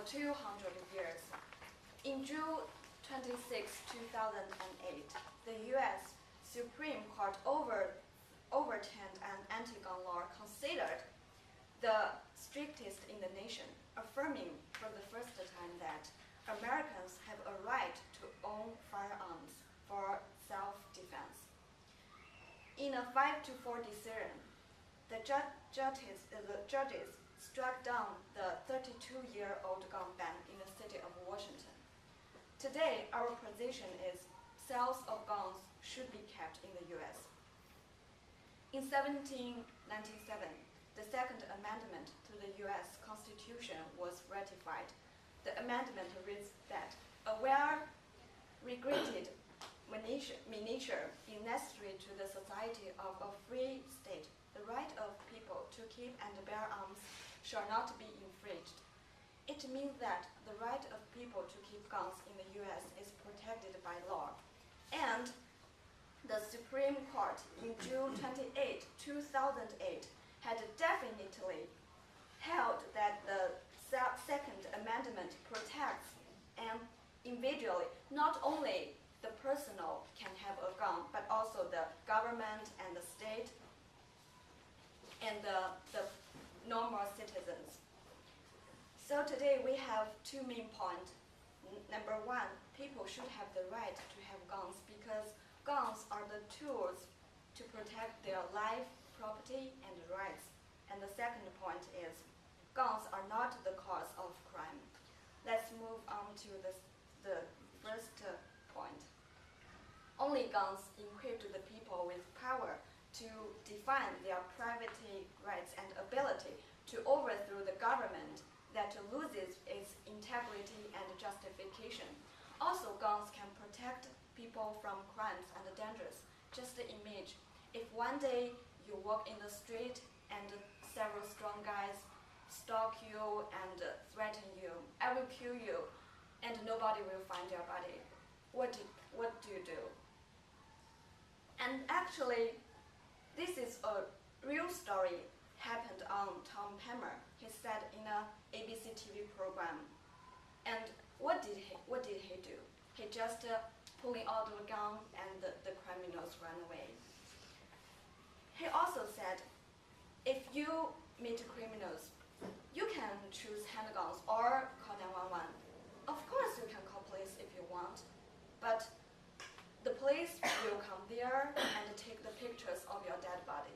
200 years. In June 26, 2008, the U.S. Supreme Court overturned an anti-gun law considered the strictest in the nation, affirming for the first time that Americans have a right to own firearms for self-defense. In a 5-4 decision, the judges struck down the 32-year-old gun ban in the city of Washington. Today, our position is sales of guns should be kept in the U.S. In 1797, the Second Amendment to the U.S. Constitution was ratified. The amendment reads that a well-regulated miniature is necessary to the society of a free state. The right of people to keep and bear arms shall not be infringed. It means that the right of people to keep guns in the U.S. is protected by law. And the Supreme Court in June 28, 2008, had definitely held that the Second Amendment protects and individually, not only the personal can have a gun, but also the government and the state and the normal citizens. So today we have two main points. Number one, people should have the right to have guns because guns are the tools to protect their life, property, and rights. And the second point is guns are not the cause of crime. Let's move on to the first point. Only guns equip the people with power to define their privacy rights and ability to overthrow the government that loses its integrity and justification. Also, guns can protect people from crimes and dangers. Just imagine if one day you walk in the street and several strong guys stalk you and threaten you, I will kill you, and nobody will find your body. What do you do? And actually, this is a real story happened on Tom Palmer. He said in a ABC TV program. And what did he do? He just pulling out the gun and the criminals ran away. He also said, if you meet criminals, you can choose handguns or call 911. Of course you can call police if you want, but the police will come there and take the pictures of your dead body.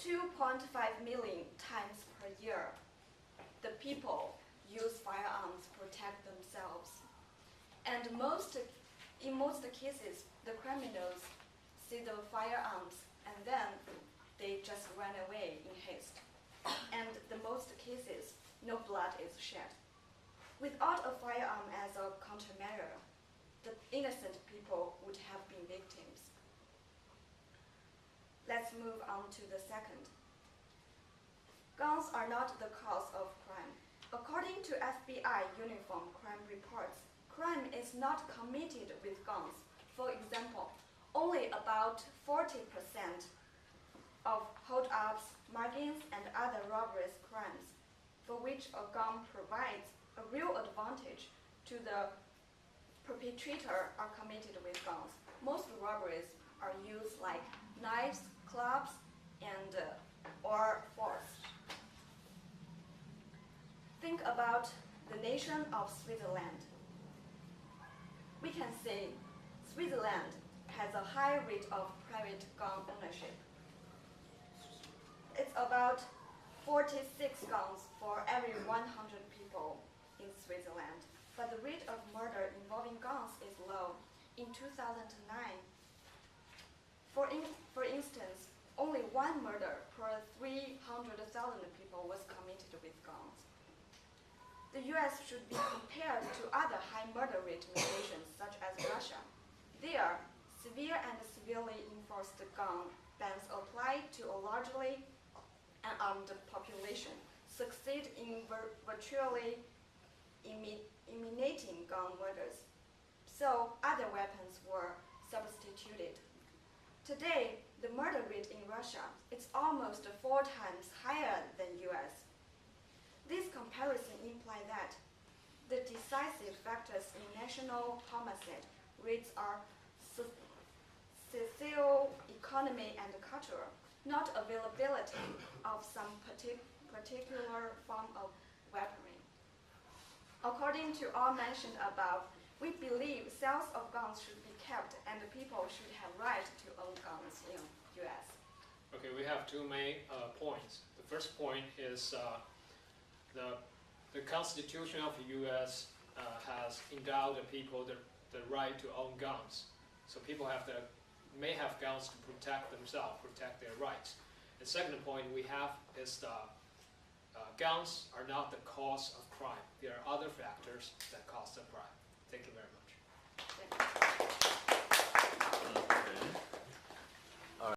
2.5 million times per year, the people use firearms to protect themselves. And in most cases, the criminals see the firearms and then they just run away in haste. And in most cases, no blood is shed. Without a firearm as a countermeasure, the innocent people would have been victims. Let's move on to the second. Guns are not the cause of crime. According to FBI uniform crime reports, crime is not committed with guns. For example, only about 40% of hold-ups, muggings, and other robberies crimes for which a gun provides a real advantage to the perpetrator are committed with guns. Most robberies are used like knives, clubs, and or force. Think about the nation of Switzerland. We can say Switzerland has a high rate of private gun ownership. It's about 46 guns for every 100 people in Switzerland. But the rate of murder involving guns is low. In 2009, for instance, only one murder per 300,000 people was committed with guns. The US should be compared to other high murder rate nations such as Russia. There, severe and severely enforced gun bans apply to a largely unarmed population, succeed in virtually eliminating gun murders. So other weapons were substituted. Today, the murder rate in Russia is almost 4 times higher than US. This comparison implies that the decisive factors in national homicide rates are social, economy, and culture, not availability of some particular form of weaponry. According to all mentioned above, we believe sales of guns should be kept and people should have right to own guns in U.S. Okay, we have two main points. The first point is the Constitution of the U.S. Has endowed the people the right to own guns. So people may have guns to protect themselves, protect their rights. The second point we have is guns are not the cause of crime. There are other factors that cause the crime. Thank you very much. Thank you.